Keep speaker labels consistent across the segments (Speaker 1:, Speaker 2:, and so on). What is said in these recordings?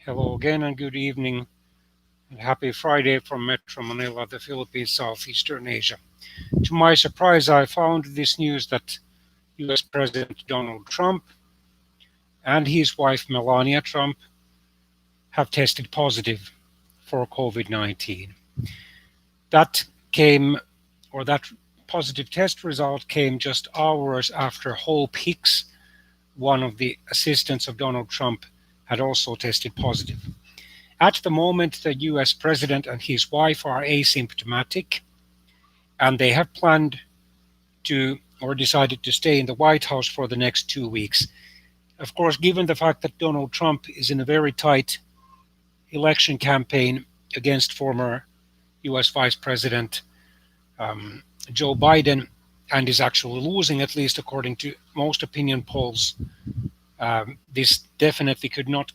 Speaker 1: Hello again and good evening and happy Friday from Metro Manila, the Philippines, Southeastern Asia. To my surprise, I found this news that US President Donald Trump and his wife Melania Trump have tested positive for COVID-19. That came, or that positive test result came just hours after Hope Hicks, one of the assistants of Donald Trump, had also tested positive. At the moment, the US president and his wife are asymptomatic, and they have planned to or decided to stay in the White House for the next 2 weeks. Of course, given the fact that Donald Trump is in a very tight election campaign against former US Vice President Joe Biden and is actually losing, at least according to most opinion polls, this definitely could not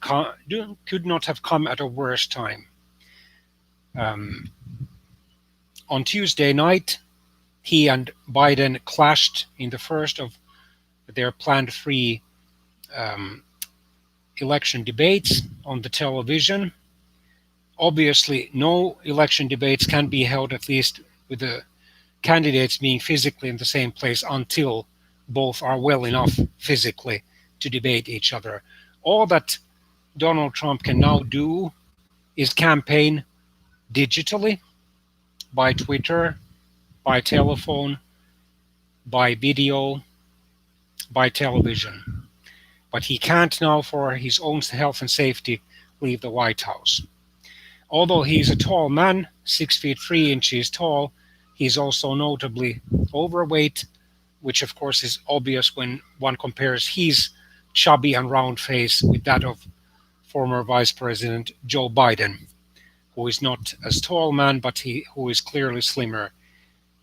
Speaker 1: have come at a worse time. On Tuesday night, he and Biden clashed in the first of their planned three election debates on the television. Obviously, no election debates can be held, at least with the candidates being physically in the same place, until both are well enough physically to debate each other. All that Donald Trump can now do is campaign digitally, by Twitter, by telephone, by video, by television. But he can't now, for his own health and safety, leave the White House. Although he's a tall man, 6 feet 3 inches tall, he's also notably overweight, which of course is obvious when one compares his chubby and round face with that of former Vice President Joe Biden, who is not as tall man, but who is clearly slimmer.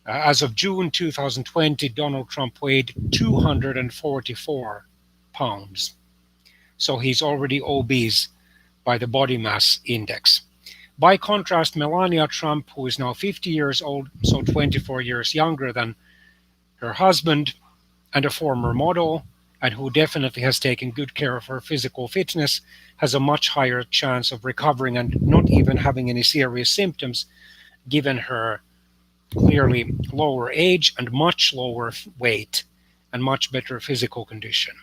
Speaker 1: As of June 2020, Donald Trump weighed 244 pounds. So he's already obese by the body mass index. By contrast, Melania Trump, who is now 50 years old, so 24 years younger than her husband, and a former model, and who definitely has taken good care of her physical fitness, has a much higher chance of recovering and not even having any serious symptoms, given her clearly lower age and much lower weight and much better physical condition.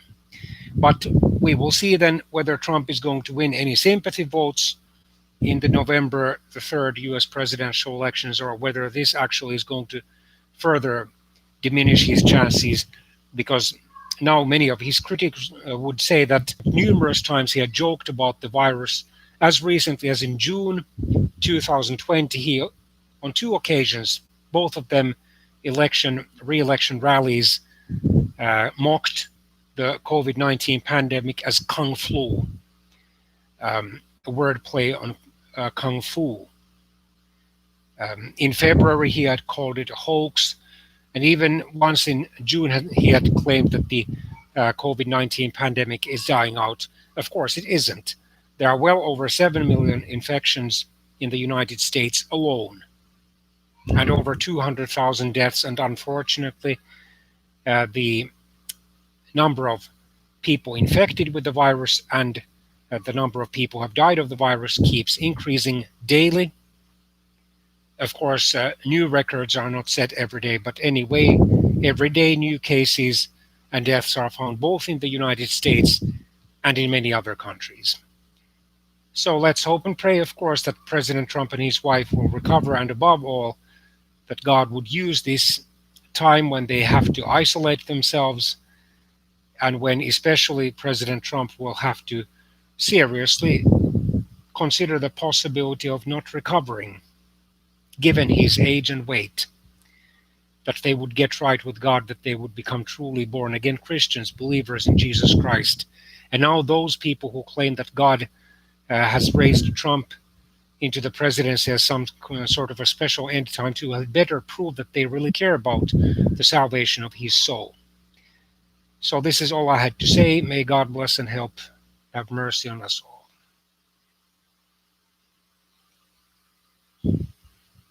Speaker 1: But we will see then whether Trump is going to win any sympathy votes in the November the 3rd US presidential elections, or whether this actually is going to further diminish his chances, because now many of his critics would say that numerous times he had joked about the virus. As recently as in June 2020, he, on 2 occasions, both of them re-election rallies, mocked the COVID-19 pandemic as Kung Flu, a wordplay on Kung Fu. In February, he had called it a hoax, and even once in June, he had claimed that the COVID-19 pandemic is dying out. Of course, it isn't. There are well over 7 million infections in the United States alone, and over 200,000 deaths. And unfortunately, the number of people infected with the virus and the number of people who have died of the virus keeps increasing daily. Of course, new records are not set every day, but anyway, every day new cases and deaths are found both in the United States and in many other countries. So let's hope and pray, of course, that President Trump and his wife will recover, and above all, that God would use this time when they have to isolate themselves, and when especially President Trump will have to seriously consider the possibility of not recovering, given his age and weight, that they would get right with God, that they would become truly born again Christians, believers in Jesus Christ. And now those people who claim that God has raised Trump into the presidency as some sort of a special end time to had better prove that they really care about the salvation of his soul. So this is all I had to say. May God bless and help, have mercy on us all.